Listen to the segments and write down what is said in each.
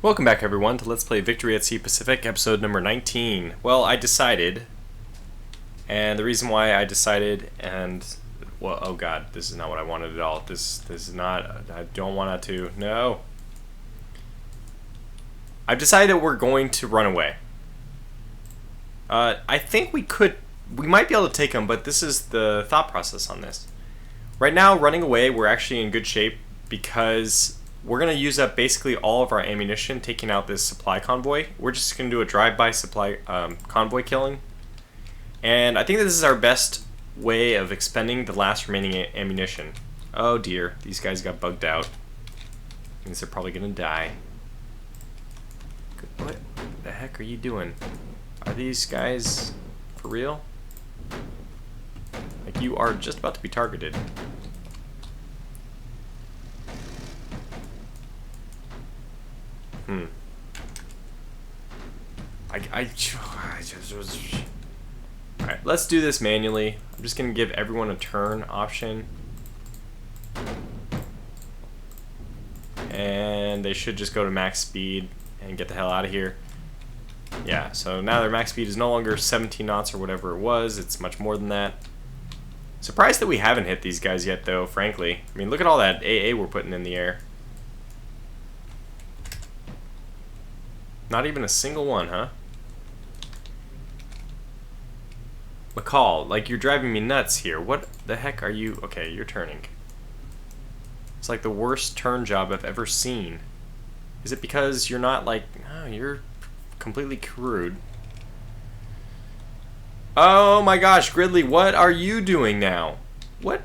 Welcome back everyone to Let's Play Victory at Sea Pacific, episode number 19. Well, I decided, and the reason why I decided, well, oh god, this is not what I wanted at all. This is not, I don't want to, no. I've decided that we're going to run away. I think we might be able to take them, but this is the thought process on this. Right now, running away, we're actually in good shape because we're going to use up basically all of our ammunition taking out this supply convoy. We're just going to do a drive-by supply convoy killing. And I think that this is our best way of expending the last remaining ammunition. Oh dear, these guys got bugged out. Means they're probably going to die. What the heck are you doing? Are these guys for real? Like, you are just about to be targeted. Alright, let's do this manually. I'm just going to give everyone a turn option. And they should just go to max speed and get the hell out of here. Yeah, so now their max speed is no longer 17 knots or whatever it was. It's much more than that. Surprised that we haven't hit these guys yet, though, frankly. I mean, look at all that AA we're putting in the air. Not even a single one, huh? McCall, like, you're driving me nuts here. What the heck are you? Okay, you're turning. It's like the worst turn job I've ever seen. Is it because you're not like, oh, you're completely crude. Oh my gosh, Gridley, what are you doing now? What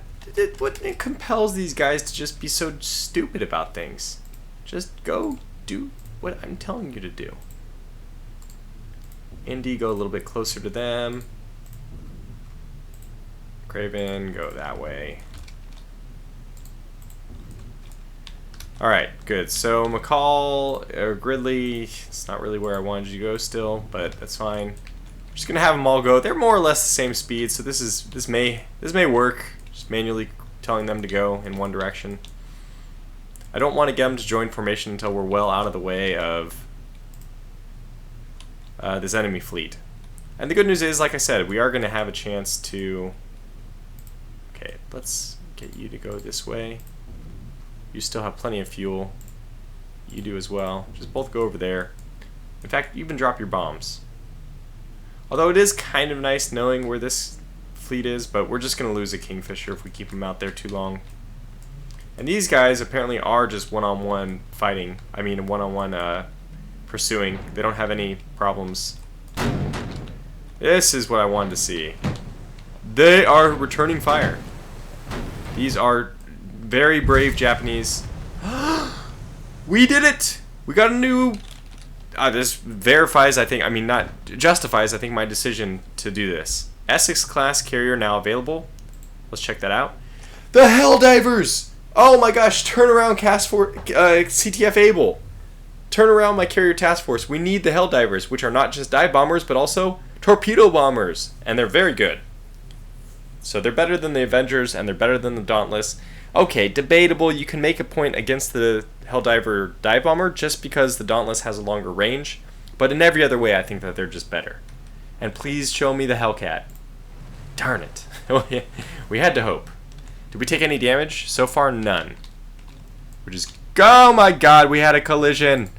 compels these guys to just be so stupid about things? Just go do what I'm telling you to do. Indy, go a little bit closer to them. Craven, go that way. Alright, good. So McCall, or Gridley, it's not really where I wanted you to go still, but that's fine. I'm just gonna have them all go. They're more or less the same speed, so this may work. Just manually telling them to go in one direction. I don't want to get them to join formation until we're well out of the way of this enemy fleet. And the good news is, like I said, we are going to have a chance to... Okay, let's get you to go this way. You still have plenty of fuel. You do as well. Just both go over there. In fact, even drop your bombs. Although it is kind of nice knowing where this fleet is, but we're just going to lose a Kingfisher if we keep them out there too long. And these guys apparently are just one-on-one fighting. I mean, one-on-one pursuing. They don't have any problems. This is what I wanted to see. They are returning fire. These are very brave Japanese. We did it! We got a new... this verifies, I think, I mean, not justifies, I think, my decision to do this. Essex class carrier now available. Let's check that out. The Helldivers! Oh my gosh, turn around CTF Able. Turn around my carrier task force. We need the Helldivers, which are not just dive bombers, but also torpedo bombers. And they're very good. So they're better than the Avengers, and they're better than the Dauntless. Okay, debatable. You can make a point against the Helldiver dive bomber just because the Dauntless has a longer range. But in every other way, I think that they're just better. And please show me the Hellcat. Darn it. We had to hope. Did we take any damage? So far, none. We're just... Oh my god, we had a collision.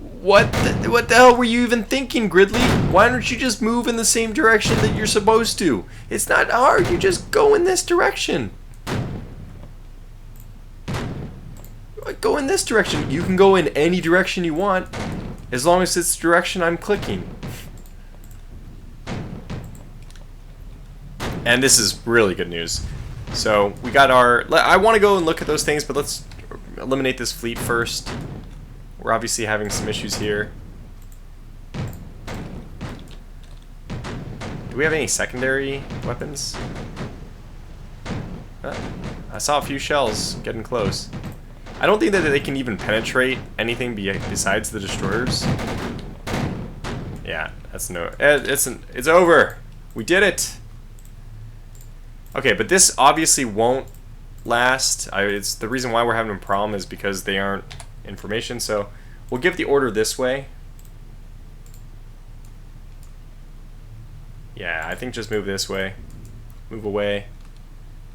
What the hell were you even thinking, Gridley? Why don't you just move in the same direction that you're supposed to? It's not hard, you just go in this direction. Go in this direction. You can go in any direction you want, as long as it's the direction I'm clicking. And this is really good news. So we got our... I want to go and look at those things, but let's eliminate this fleet first. We're obviously having some issues here. Do we have any secondary weapons? I saw a few shells getting close. I don't think that they can even penetrate anything besides the destroyers. Yeah, that's no... It's over! We did it! Okay, but this obviously won't last. It's the reason why we're having a problem is because they aren't information. So We'll give the order this way. Yeah, I think just move this way. Move away.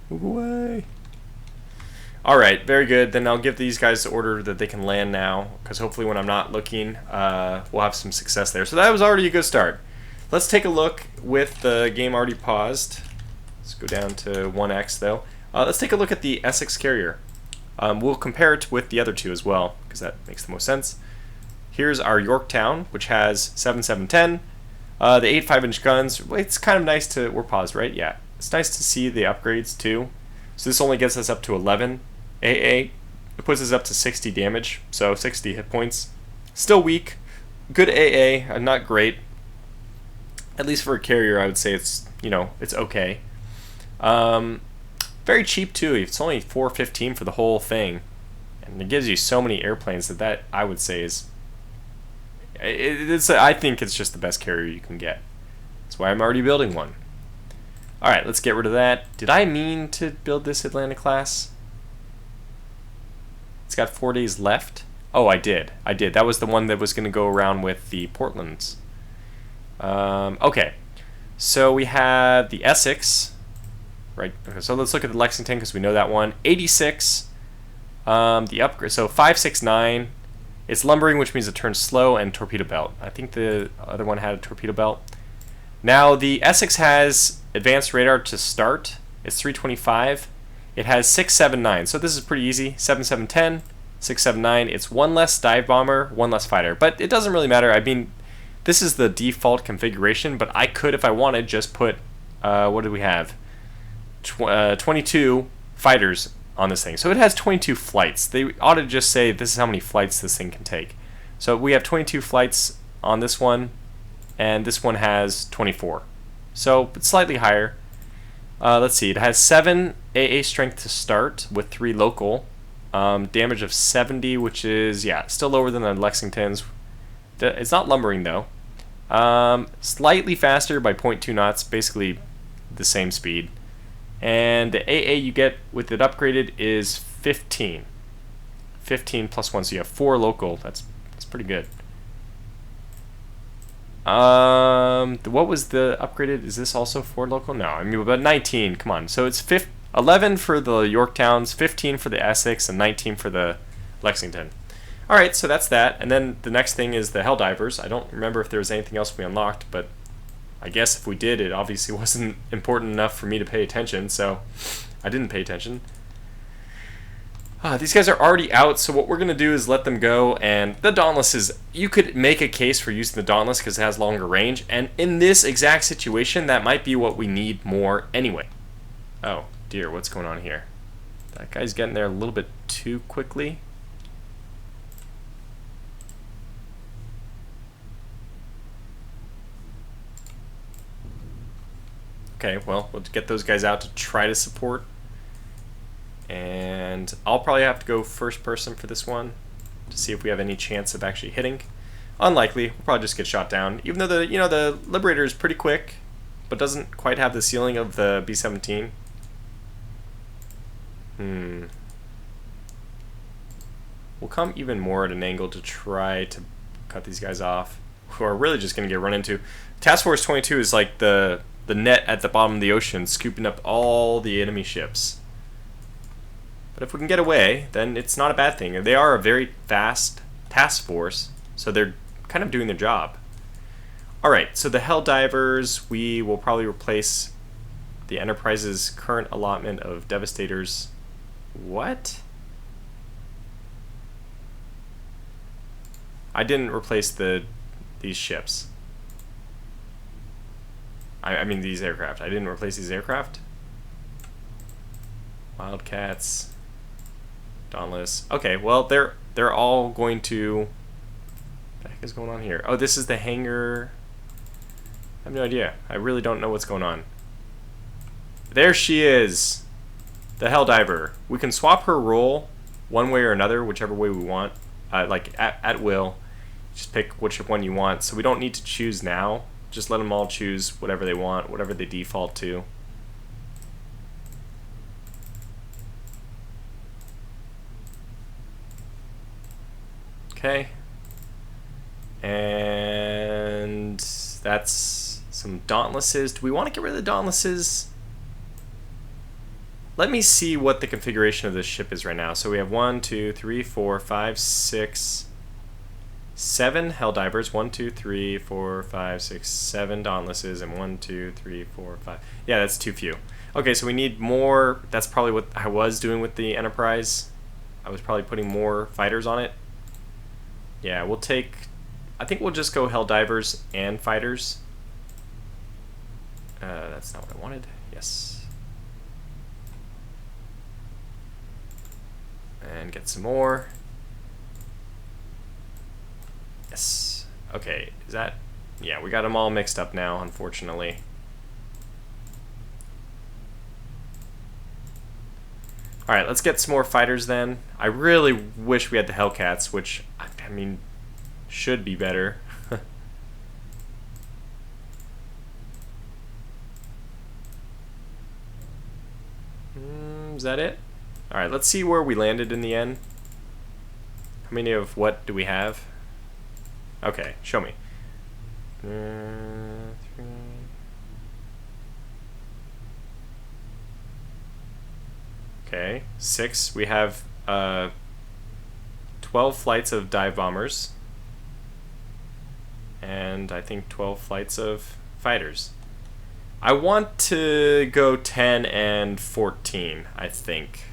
Move away. Alright, very good. Then I'll give these guys the order that they can land now, because hopefully when I'm not looking, we'll have some success there. So that was already a good start. Let's take a look with the game already paused. Let's go down to 1x though. Let's take a look at the Essex carrier. We'll compare it with the other two as well, because that makes the most sense. Here's our Yorktown, which has 7.710. The 8 5-inch guns. It's kind of nice to... We're paused, right? Yeah. It's nice to see the upgrades too. So this only gets us up to 11 AA. It puts us up to 60 damage, so 60 hit points. Still weak. Good AA, not great. At least for a carrier, I would say it's, you know, it's okay. Very cheap too. It's only $4.15 for the whole thing, and it gives you so many airplanes that I would say is. I think it's just the best carrier you can get. That's why I'm already building one. All right, let's get rid of that. Did I mean to build this Atlanta class? It's got 4 days left. Oh, I did. That was the one that was going to go around with the Portlands. Okay, so we have the Essex, right? Okay, so let's look at the Lexington because we know that one. 86. The upgrade. So 569. It's lumbering, which means it turns slow, and torpedo belt. I think the other one had a torpedo belt. Now the Essex has advanced radar to start. It's 325. It has 679. So this is pretty easy. 7710, 679. It's one less dive bomber, one less fighter. But it doesn't really matter. I mean, this is the default configuration, but I could, if I wanted, just put, what did we have? 22 fighters on this thing. So it has 22 flights. They ought to just say this is how many flights this thing can take. So we have 22 flights on this one, and this one has 24. So it's slightly higher. Let's see. It has 7 AA strength to start with 3 local. Damage of 70, which is, yeah, still lower than the Lexingtons. It's not lumbering though. Slightly faster by 0.2 knots, basically the same speed. And the AA you get with it upgraded is 15. 15 plus 1, so you have 4 local. That's pretty good. What was the upgraded? Is this also 4 local? No, I mean, but 19. Come on. So it's 11 for the Yorktowns, 15 for the Essex, and 19 for the Lexington. All right, so that's that. And then the next thing is the Helldivers. I don't remember if there was anything else we unlocked, but I guess if we did, it obviously wasn't important enough for me to pay attention, so I didn't pay attention. These guys are already out, so what we're going to do is let them go, and the Dauntless is... You could make a case for using the Dauntless because it has longer range, and in this exact situation, that might be what we need more anyway. Oh, dear, what's going on here? That guy's getting there a little bit too quickly. Okay, well, we'll get those guys out to try to support. And I'll probably have to go first person for this one to see if we have any chance of actually hitting. Unlikely. We'll probably just get shot down. Even though the Liberator is pretty quick, but doesn't quite have the ceiling of the B-17. We'll come even more at an angle to try to cut these guys off, who are really just going to get run into. Task Force 22 is like the net at the bottom of the ocean, scooping up all the enemy ships. But if we can get away, then it's not a bad thing. They are a very fast task force, so they're kind of doing their job. Alright, so the Helldivers, we will probably replace the Enterprise's current allotment of Devastators. What? I didn't replace these ships. I mean these aircraft. I didn't replace these aircraft. Wildcats. Dauntless. Okay, well they're all going to... What the heck is going on here? Oh, this is the hangar. I have no idea. I really don't know what's going on. There she is. The Helldiver. We can swap her role one way or another, whichever way we want. Like at will. Just pick which one you want. So we don't need to choose now. Just let them all choose whatever they want, whatever they default to. Okay, And that's some Dauntlesses. Do we want to get rid of the Dauntlesses? Let me see what the configuration of this ship is right now. So we have 1, 2, 3, 4, 5, 6, 7 Helldivers. 1, 2, 3, 4, 5, 6, 7 Dauntlesses, and 1, 2, 3, 4, 5. Yeah, that's too few. Okay, so we need more. That's probably what I was doing with the Enterprise. I was probably putting more fighters on it. Yeah, we'll take... I think we'll just go Helldivers and fighters. That's not what I wanted. Yes. And get some more. Yes. Okay, is that... Yeah, we got them all mixed up now, unfortunately. Alright, let's get some more fighters then. I really wish we had the Hellcats, which, I mean, should be better. Is that it? Alright, let's see where we landed in the end. How many of what do we have? Okay, show me. 3. Okay, 6. We have 12 flights of dive bombers. And I think 12 flights of fighters. I want to go 10 and 14, I think.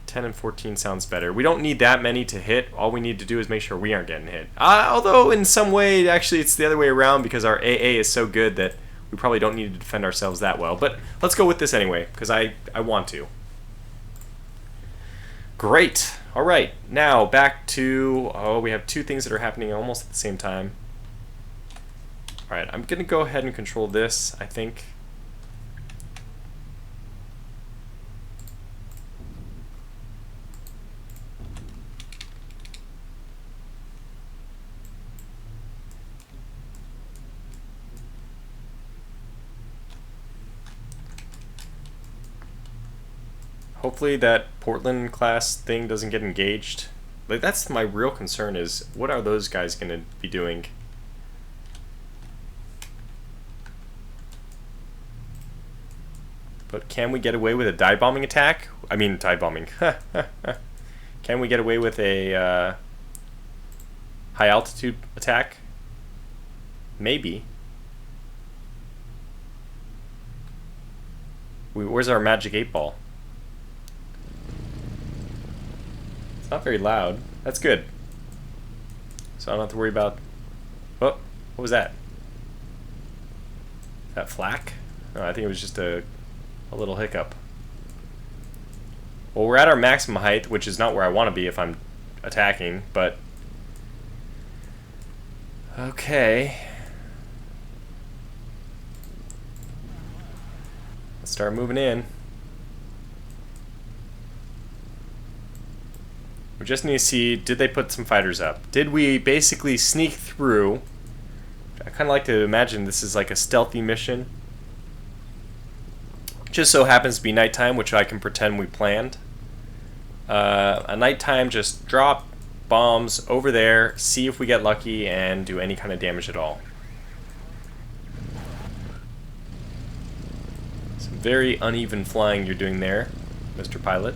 10 and 14 sounds better. We don't need that many to hit. All we need to do is make sure we aren't getting hit. Although in some way, actually, it's the other way around because our AA is so good that we probably don't need to defend ourselves that well. But let's go with this anyway, because I want to. Great. All right. Now, back to... Oh, we have two things that are happening almost at the same time. All right. I'm going to go ahead and control this, I think. Hopefully that Portland class thing doesn't get engaged. Like, that's my real concern is, what are those guys going to be doing? But can we get away with a dive bombing attack? I mean, dive bombing. Can we get away with a high altitude attack? Maybe. Where's our magic 8 ball? It's not very loud. That's good. So I don't have to worry about... Oh, what was that? Is that flak? No, I think it was just a little hiccup. Well, we're at our maximum height, which is not where I want to be if I'm attacking, but... Okay. Let's start moving in. We just need to see, did they put some fighters up? Did we basically sneak through? I kind of like to imagine this is like a stealthy mission. Just so happens to be nighttime, which I can pretend we planned. A nighttime, just drop bombs over there, see if we get lucky, and do any kind of damage at all. Some very uneven flying you're doing there, Mr. Pilot.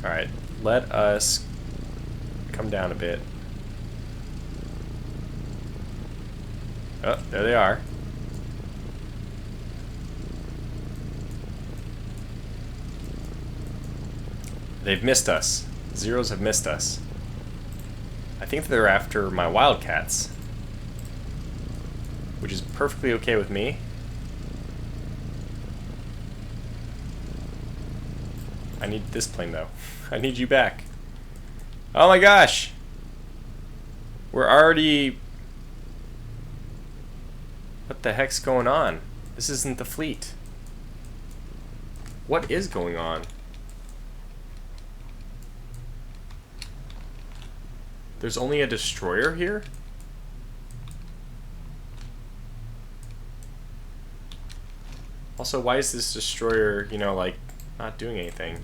Alright, let us come down a bit. Oh, there they are. They've missed us. Zeros have missed us. I think they're after my Wildcats, which is perfectly okay with me. I need this plane, though. I need you back. Oh my gosh! We're already... What the heck's going on? This isn't the fleet. What is going on? There's only a destroyer here? Also, why is this destroyer, you know, like, not doing anything?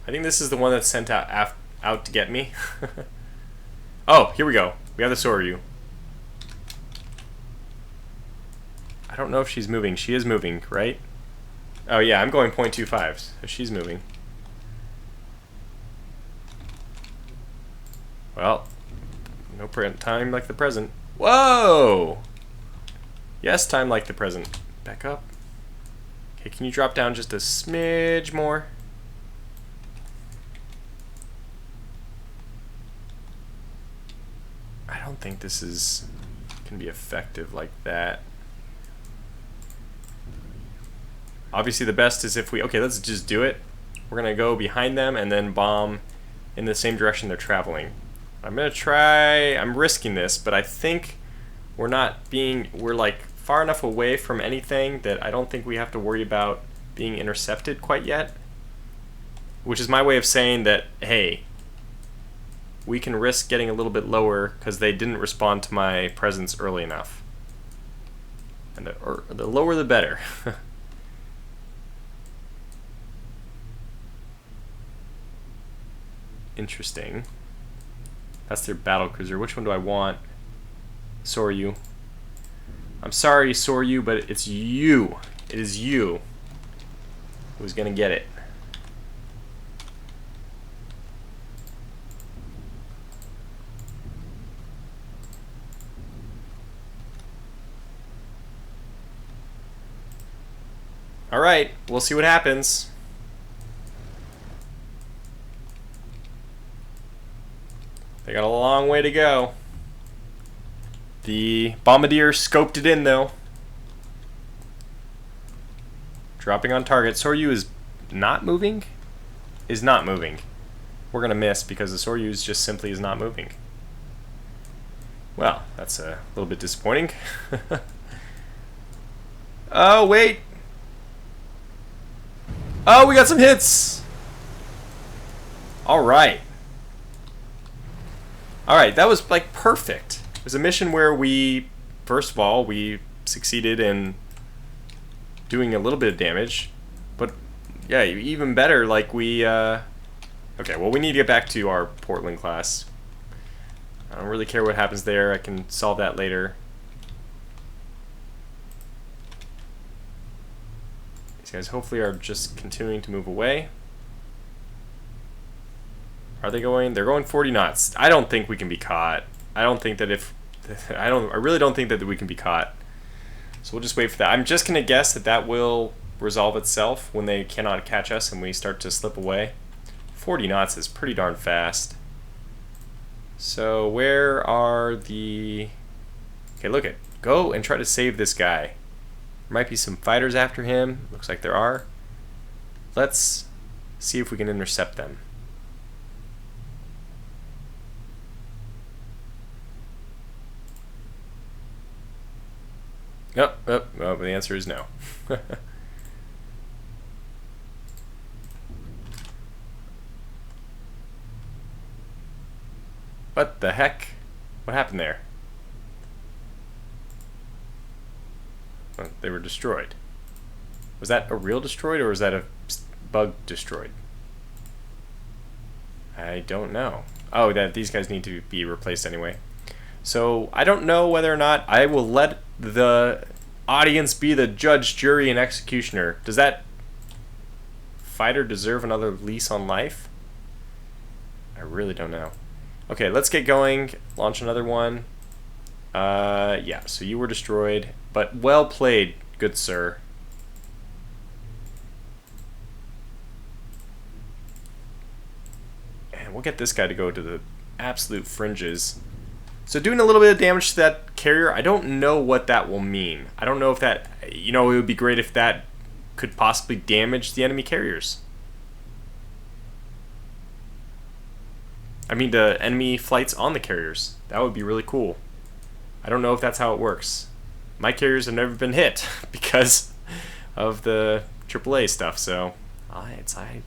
I think this is the one that's sent out out to get me. Oh, here we go. We have the Soryu. I don't know if she's moving. She is moving, right? Oh yeah, I'm going 0.25, so she's moving. Well, no time like the present. Whoa! Yes, time like the present. Back up. Okay, can you drop down just a smidge more? I don't think this is can be effective like that. Obviously the best is if we, okay, let's just do it. We're gonna go behind them and then bomb in the same direction they're traveling. I'm gonna try, I'm risking this, but I think we're like far enough away from anything that I don't think we have to worry about being intercepted quite yet. Which is my way of saying that, hey, we can risk getting a little bit lower because they didn't respond to my presence early enough. And the lower the better. Interesting. That's their battle cruiser. Which one do I want? Soryu. I'm sorry, Soryu, but it's you. It is you who's gonna get it. Alright, we'll see what happens. They got a long way to go. The bombardier scoped it in, though. Dropping on target. Soryu is not moving? Is not moving. We're going to miss because the Soryu just simply is not moving. Well, that's a little bit disappointing. Oh, wait. Oh, we got some hits. All right. Alright, that was like perfect. It was a mission where we, first of all, we succeeded in doing a little bit of damage. But yeah, even better, like we, okay, well we need to get back to our Portland class. I don't really care what happens there, I can solve that later. These guys hopefully are just continuing to move away. Are they going? They're going 40 knots. I don't think we can be caught. I don't think that I really don't think that we can be caught. So we'll just wait for that. I'm just gonna guess that that will resolve itself when they cannot catch us and we start to slip away. 40 knots is pretty darn fast. So where are the... Okay, look it. Go and try to save this guy. There might be some fighters after him. Looks like there are. Let's see if we can intercept them. Oh, the answer is no. What the heck? What happened there? Well, they were destroyed. Was that a real destroyed or was that a bug destroyed? I don't know. Oh, that these guys need to be replaced anyway. So I don't know whether or not I will let the audience be the judge, jury, and executioner. Does that fighter deserve another lease on life? I really don't know. Okay, let's get going. Launch another one. Yeah, so you were destroyed, but well played, good sir. And we'll get this guy to go to the absolute fringes. So doing a little bit of damage to that carrier, I don't know what that will mean. I don't know if that, you know, it would be great if that could possibly damage the enemy carriers. I mean, the enemy flights on the carriers. That would be really cool. I don't know if that's how it works. My carriers have never been hit because of the AAA stuff, so I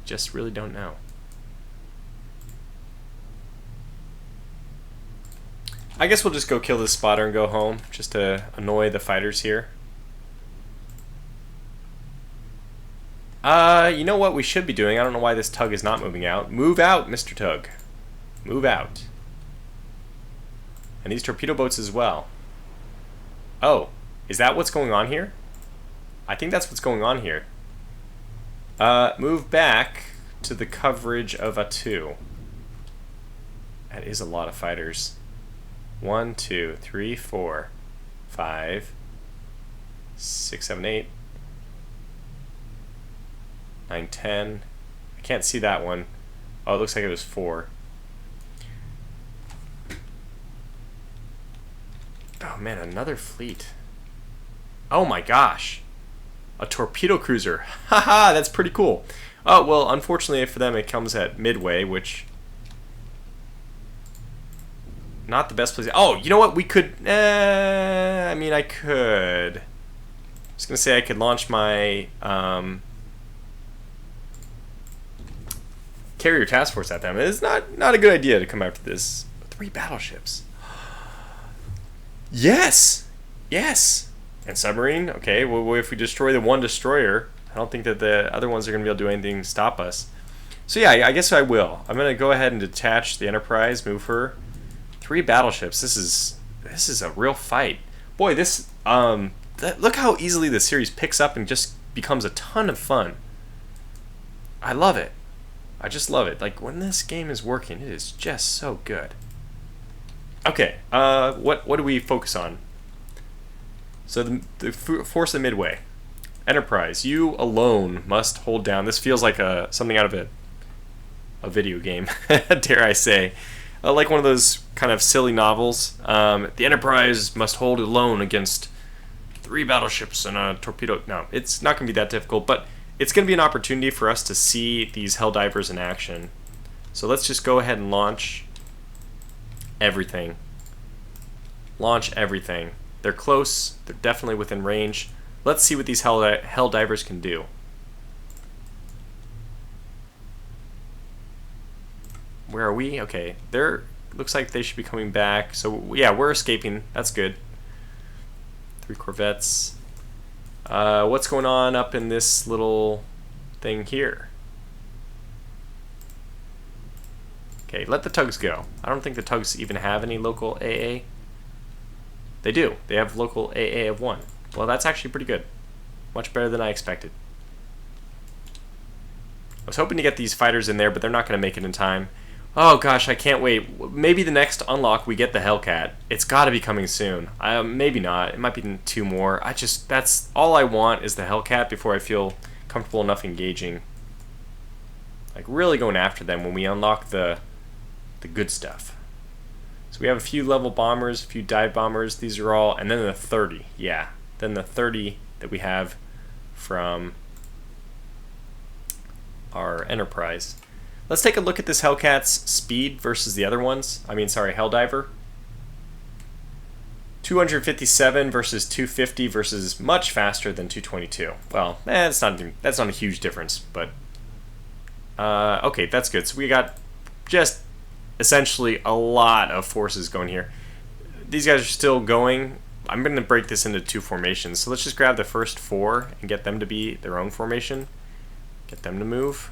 just really don't know. I guess we'll just go kill this spotter and go home, just to annoy the fighters here. You know what we should be doing? I don't know why this tug is not moving out. Move out, Mr. Tug. Move out. And these torpedo boats as well. Oh, is that what's going on here? I think that's what's going on here. Move back to the coverage of a 2. That is a lot of fighters. 1, 2, 3, 4, 5, 6, 7, 8, 9, 10. I can't see that one. Oh, it looks like it was 4. Oh man, another fleet. Oh my gosh. A torpedo cruiser. Haha, that's pretty cool. Oh, well, unfortunately for them, it comes at midway, which... not the best place. Oh, you know what? We could... I mean, I could... I was going to say I could launch my carrier task force at them. It's not a good idea to come after this. 3 battleships. Yes! Yes! And submarine? Okay, well, if we destroy the 1 destroyer, I don't think that the other ones are going to be able to do anything to stop us. So yeah, I guess I will. I'm going to go ahead and detach the Enterprise, move her. 3 battleships. This is a real fight. Boy, this look how easily the series picks up and just becomes a ton of fun. I love it. I just love it. Like when this game is working, it is just so good. Okay, what do we focus on? So the force of Midway. Enterprise, you alone must hold down. This feels like something out of a video game, dare I say. Like one of those kind of silly novels. The Enterprise must hold alone against 3 battleships and a torpedo. No, it's not going to be that difficult, but it's going to be an opportunity for us to see these Helldivers in action. So let's just go ahead and launch everything. Launch everything. They're close. They're definitely within range. Let's see what these Helldivers can do. Where are we? Okay, looks like they should be coming back. So yeah, we're escaping. That's good. 3 corvettes. What's going on up in this little thing here? Okay, let the tugs go. I don't think the tugs even have any local AA. They do. They have local AA of 1. Well, that's actually pretty good. Much better than I expected. I was hoping to get these fighters in there, but they're not going to make it in time. Oh gosh, I can't wait. Maybe the next unlock we get the Hellcat. It's got to be coming soon. Maybe not. It might be 2 more. That's all I want is the Hellcat before I feel comfortable enough engaging. Like really going after them when we unlock the good stuff. So we have a few level bombers, a few dive bombers. These are all, and then the 30. Yeah, then the 30 that we have from our Enterprise. Let's take a look at this Hellcat's speed versus the other ones. Helldiver. 257 versus 250 versus much faster than 222. Well, that's not a huge difference, but okay, that's good. So we got just essentially a lot of forces going here. These guys are still going. I'm going to break this into 2 formations. So let's just grab the first 4 and get them to be their own formation. Get them to move.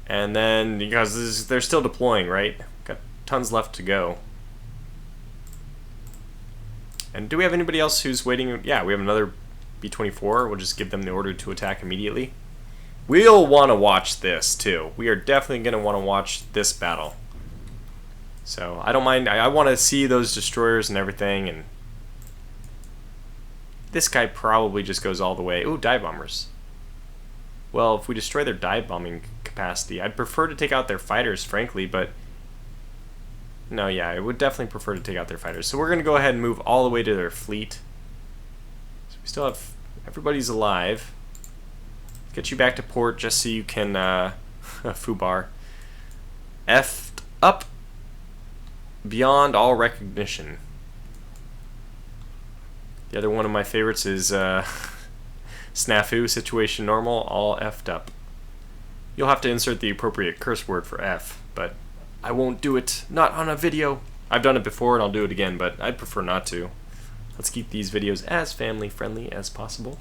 And then, because they're still deploying, right? Got tons left to go. And do we have anybody else who's waiting? Yeah, we have another B-24. We'll just give them the order to attack immediately. We'll want to watch this, too. We are definitely going to want to watch this battle. So, I don't mind. I want to see those destroyers and everything. And this guy probably just goes all the way. Ooh, dive bombers. Well, if we destroy their dive bombing capacity, I'd prefer to take out their fighters, frankly, but no, yeah, I would definitely prefer to take out their fighters. So we're going to go ahead and move all the way to their fleet. So we still have, everybody's alive. Get you back to port just so you can, foobar. F'd up beyond all recognition. The other one of my favorites is, snafu, situation normal, all F'd up. You'll have to insert the appropriate curse word for F, but I won't do it. Not on a video. I've done it before and I'll do it again, but I'd prefer not to. Let's keep these videos as family friendly as possible.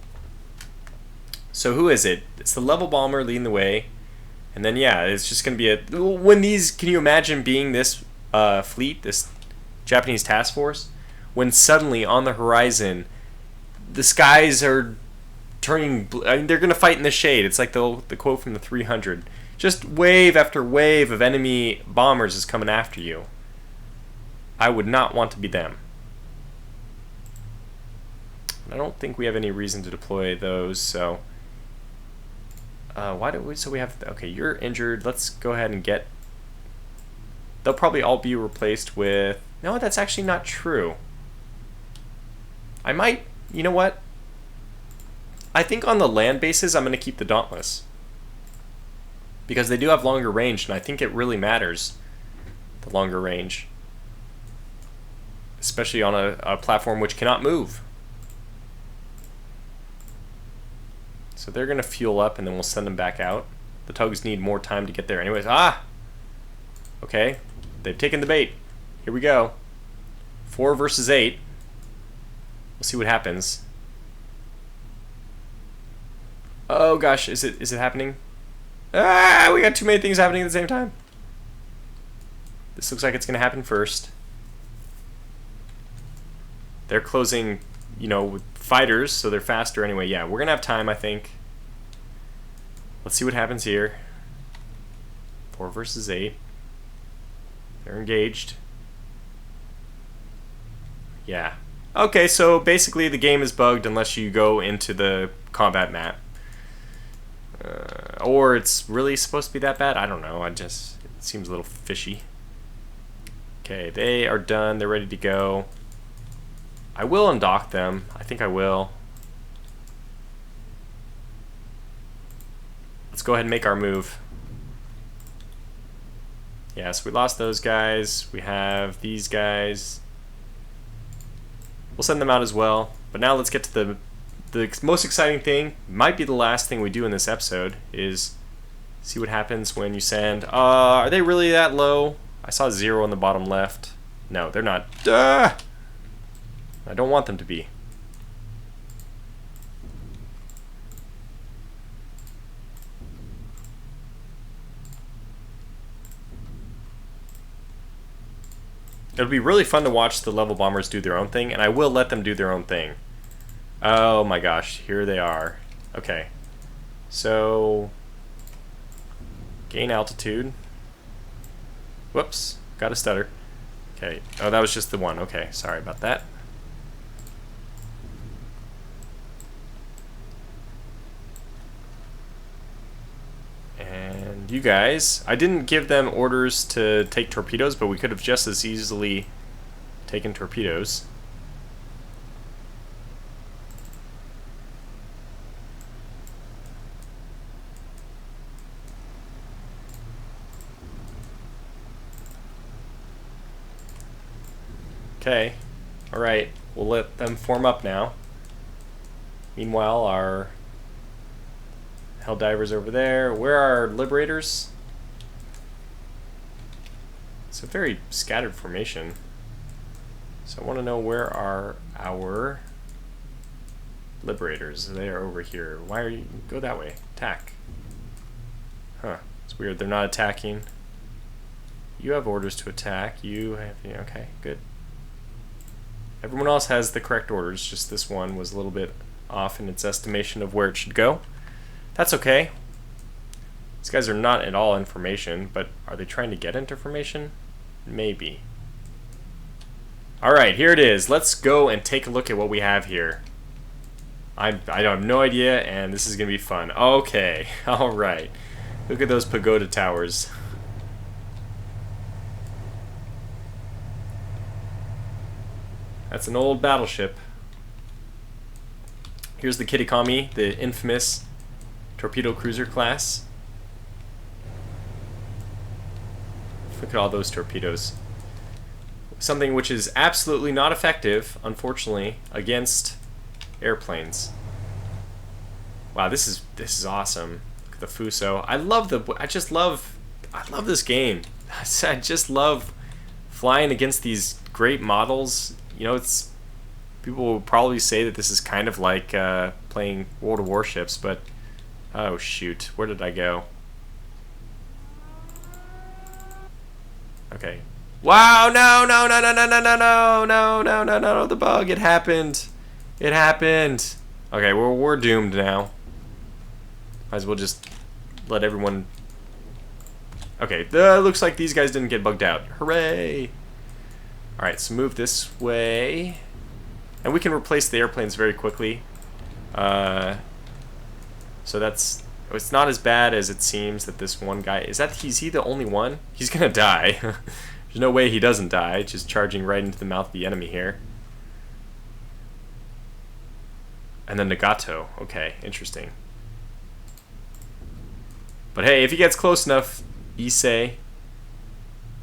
So who is it? It's the level bomber leading the way. And then, yeah, it's just going to be when these, can you imagine being this fleet, this Japanese task force, when suddenly on the horizon, the skies are turning, I mean, they're going to fight in the shade. It's like the quote from the 300. Just wave after wave of enemy bombers is coming after you. I would not want to be them. I don't think we have any reason to deploy those, so why do we? So we have. Okay, you're injured. Let's go ahead and get. They'll probably all be replaced with. No, that's actually not true. I might. You know what? I think on the land bases, I'm going to keep the Dauntless because they do have longer range, and I think it really matters. The longer range, especially on a platform which cannot move. So they're going to fuel up, and then we'll send them back out. The tugs need more time to get there anyways. Ah! Okay. They've taken the bait. Here we go. 4 versus 8. We'll see what happens. Oh, gosh. Is it happening? Ah! We got too many things happening at the same time. This looks like it's going to happen first. They're closing, you know, with fighters, so they're faster anyway. Yeah, we're gonna have time, I think. Let's see what happens here. 4 versus 8. They're engaged. Yeah. Okay, so basically the game is bugged unless you go into the combat map. Or it's really supposed to be that bad? I don't know. It seems a little fishy. Okay, they are done. They're ready to go. I will undock them. I think I will. Let's go ahead and make our move. Yeah, so we lost those guys. We have these guys. We'll send them out as well. But now let's get to the most exciting thing. Might be the last thing we do in this episode is see what happens when you send. Are they really that low? I saw 0 on the bottom left. No, they're not. I don't want them to be. It'll be really fun to watch the level bombers do their own thing, and I will let them do their own thing. Oh my gosh, here they are. Okay. So, gain altitude. Whoops, got a stutter. Okay. Oh, that was just the one. Okay, sorry about that. And you guys, I didn't give them orders to take torpedoes, but we could have just as easily taken torpedoes. Okay, alright, we'll let them form up now. Meanwhile, our Helldivers over there. Where are our Liberators? It's a very scattered formation. So I want to know where are our Liberators. They are over here. Why are you... Go that way. Attack. Huh. It's weird. They're not attacking. You have orders to attack. You have... Okay, good. Everyone else has the correct orders. Just this one was a little bit off in its estimation of where it should go. That's okay. These guys are not at all information, but are they trying to get into information? Maybe. Alright, here it is. Let's go and take a look at what we have here. I have no idea, and this is going to be fun. Okay, alright. Look at those pagoda towers. That's an old battleship. Here's the Kitakami, the infamous torpedo cruiser class. Look at all those torpedoes. Something which is absolutely not effective, unfortunately, against airplanes. Wow, this is awesome. Look at the Fuso. I love this game. I just love flying against these great models. You know, people will probably say that this is kind of like playing World of Warships, but oh shoot, where did I go? Okay. Wow, no, no, no, no, no, no, no, no, no, no, no, no, the bug. It happened. It happened. Okay, we're doomed now. Might as well just let everyone... Okay, looks like these guys didn't get bugged out. Hooray! Alright, so move this way. And we can replace the airplanes very quickly. So that's... It's not as bad as it seems that this one guy... Is he the only one? He's gonna die. There's no way he doesn't die, just charging right into the mouth of the enemy here. And then Nagato. Okay, interesting. But hey, if he gets close enough, Issei,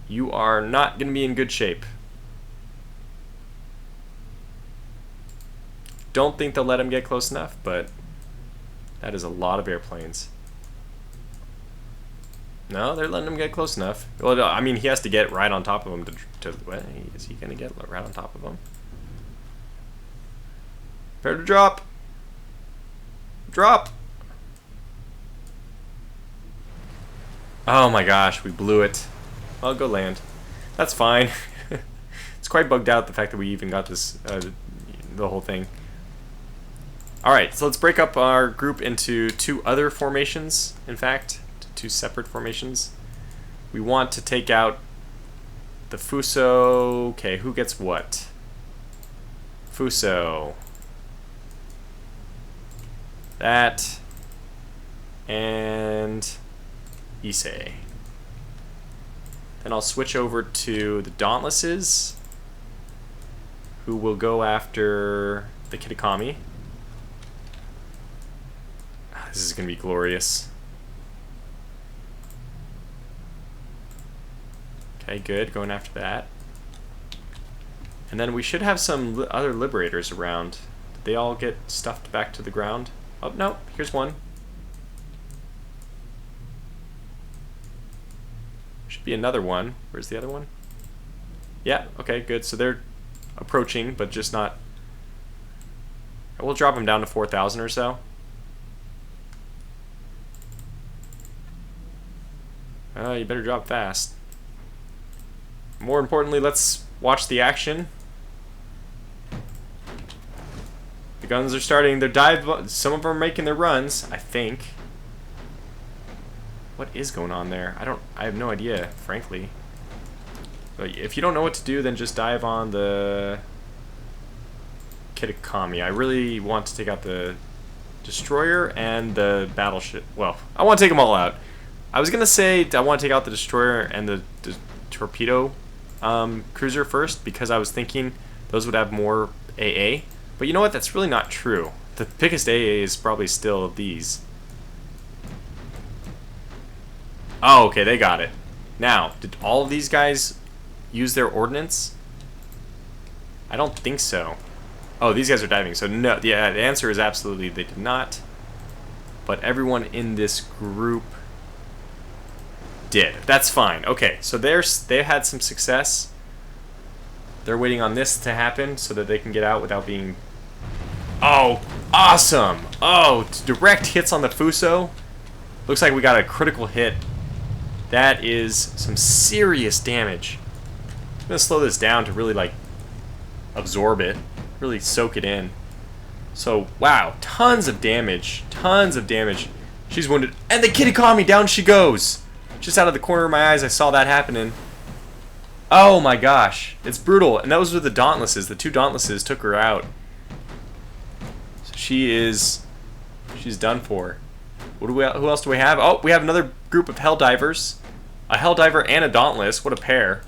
you are not going to be in good shape. Don't think they'll let him get close enough, but that is a lot of airplanes. No, they're letting him get close enough. Well, I mean, he has to get right on top of him what? Is he going to get right on top of him? Prepare to drop. Drop. Oh my gosh, we blew it. I'll go land. That's fine. It's quite bugged out, the fact that we even got this, the whole thing. Alright, so let's break up our group into two other formations, in fact. Two separate formations. We want to take out the Fuso. Okay, who gets what? Fuso. That. And Issei. Then I'll switch over to the Dauntlesses, who will go after the Kitakami. This is going to be glorious. Okay, good. Going after that. And then we should have some other Liberators around. Did they all get stuffed back to the ground? Oh, no. Here's one. Should be another one. Where's the other one? Yeah, okay, good. So they're approaching, but just not... We'll drop them down to 4,000 or so. You better drop fast. More importantly, let's watch the action. The guns are starting their dive. Some of them are making their runs, I think. What is going on there? I have no idea, frankly. But if you don't know what to do, then just dive on the Kitakami. I really want to take out the destroyer and the battleship. Well, I want to take them all out. I was gonna say I want to take out the destroyer and the torpedo cruiser first, because I was thinking those would have more AA. But you know what? That's really not true. The biggest AA is probably still these. Oh, okay, they got it. Now, did all of these guys use their ordnance? I don't think so. Oh, these guys are diving, so no. Yeah, the answer is absolutely they did not. But everyone in this group did. That's fine. Okay, so they had some success. They're waiting on this to happen so that they can get out without being... Oh, awesome! Oh, direct hits on the Fuso. Looks like we got a critical hit. That is some serious damage. I'm gonna slow this down to really, like, absorb it. Really soak it in. So, wow, tons of damage. Tons of damage. She's wounded. And the Kitakami, down she goes! Just out of the corner of my eyes, I saw that happening. Oh my gosh, it's brutal. And those were the Dauntlesses. The two Dauntlesses took her out. So she's done for. Who else do we have? Oh, we have another group of Helldivers. A Helldiver and a Dauntless. What a pair.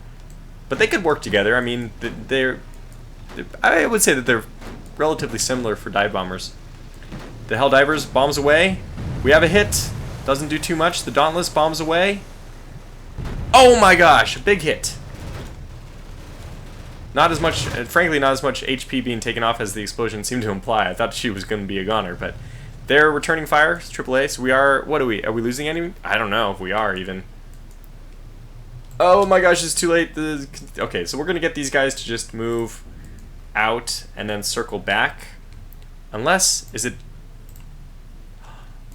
But they could work together. I mean, I would say that they're relatively similar for dive bombers. The Helldivers bombs away. We have a hit. Doesn't do too much. The Dauntless bombs away. Oh my gosh, a big hit. Not as much, frankly, not as much HP being taken off as the explosion seemed to imply. I thought she was going to be a goner, but they're returning fire. It's AAA, so we are, what are we losing any? I don't know if we are even. Oh my gosh, it's too late. Okay, so we're going to get these guys to just move out and then circle back. Unless, is it...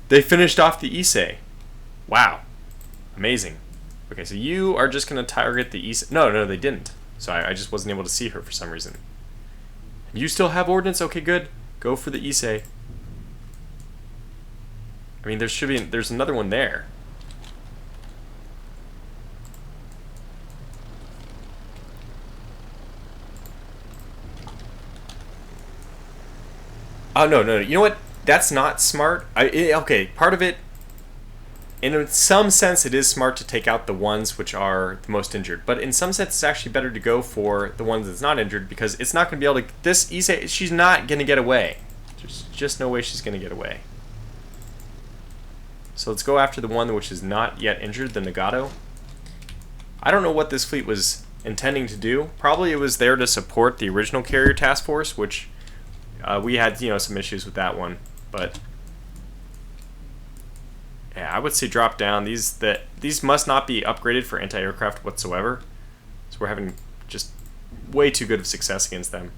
They finished off the Issei. Wow. Amazing. Okay, so you are just going to target the east. No, they didn't. So I just wasn't able to see her for some reason. You still have ordnance? Okay, good. Go for the Issei. I mean, there's another one there. Oh, no. You know what? That's not smart. Okay, part of it, in some sense, it is smart to take out the ones which are the most injured. But in some sense, it's actually better to go for the ones that's not injured because it's not going to be able to... This Issei, she's not going to get away. There's just no way she's going to get away. So let's go after the one which is not yet injured, the Nagato. I don't know what this fleet was intending to do. Probably it was there to support the original carrier task force, which we had, some issues with that one. But yeah, I would say drop down. These must not be upgraded for anti-aircraft whatsoever. So we're having just way too good of success against them.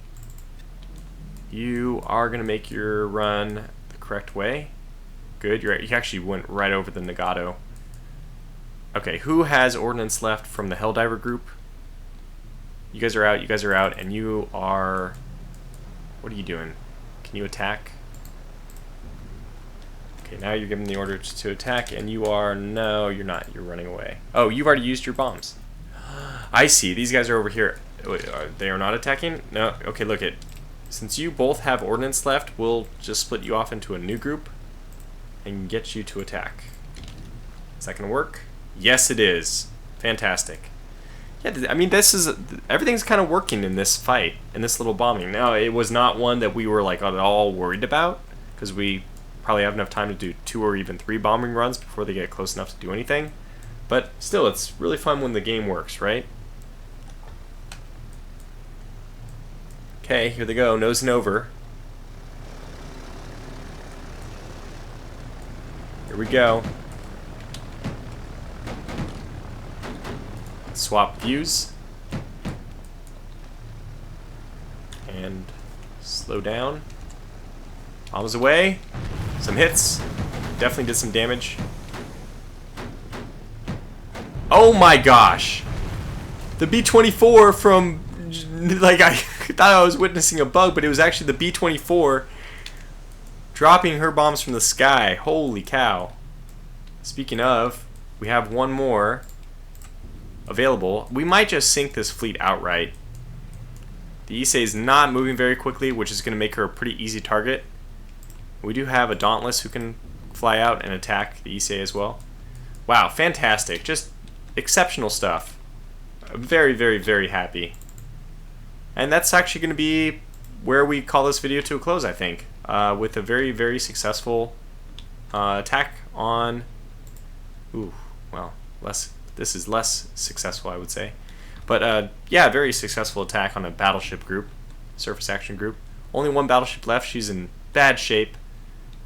You are going to make your run the correct way. Good. You actually went right over the Nagato. Okay, who has ordnance left from the Helldiver group? You guys are out, and you are... What are you doing? Can you attack? Okay, now you're giving the order to attack, and you are... No, you're not. You're running away. Oh, you've already used your bombs. I see. These guys are over here. They are not attacking? No. Okay, look it. Since you both have ordnance left, we'll just split you off into a new group and get you to attack. Is that going to work? Yes, it is. Fantastic. Yeah, I mean, everything's kind of working in this fight, in this little bombing. Now, it was not one that we were like at all worried about, because we probably have enough time to do 2 or even 3 bombing runs before they get close enough to do anything. But still, it's really fun when the game works, right? Okay, here they go, nosing over. Here we go. Swap views. And slow down. Bombs away. Some hits. Definitely did some damage. Oh my gosh! The B-24 from... Like, I thought I was witnessing a bug, but it was actually the B-24 dropping her bombs from the sky. Holy cow. Speaking of, we have one more available. We might just sink this fleet outright. The Issei is not moving very quickly, which is going to make her a pretty easy target. We do have a Dauntless who can fly out and attack the Issei as well. Wow, fantastic. Just exceptional stuff. I'm very, very, very happy. And that's actually going to be where we call this video to a close, I think. With a very, very successful attack on... Ooh, well, this is less successful, I would say. But yeah, very successful attack on a battleship group, surface action group. Only one battleship left. She's in bad shape.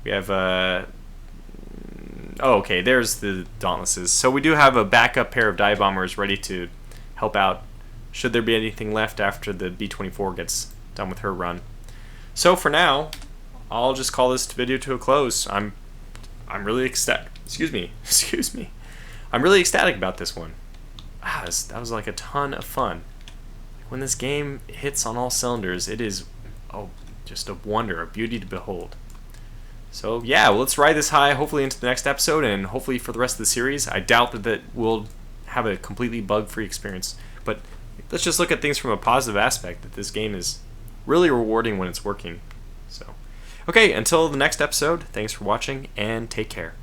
We have oh, okay, there's the Dauntlesses. So we do have a backup pair of Divebombers ready to help out should there be anything left after the B-24 gets done with her run. So for now, I'll just call this video to a close. I'm really ecstatic. Excuse me. I'm really ecstatic about this one. Wow, that was like a ton of fun. When this game hits on all cylinders, it is just a wonder, a beauty to behold. So yeah, well, let's ride this high, hopefully into the next episode, and hopefully for the rest of the series. I doubt that we'll have a completely bug-free experience, but let's just look at things from a positive aspect, that this game is really rewarding when it's working. So, okay, until the next episode, thanks for watching, and take care.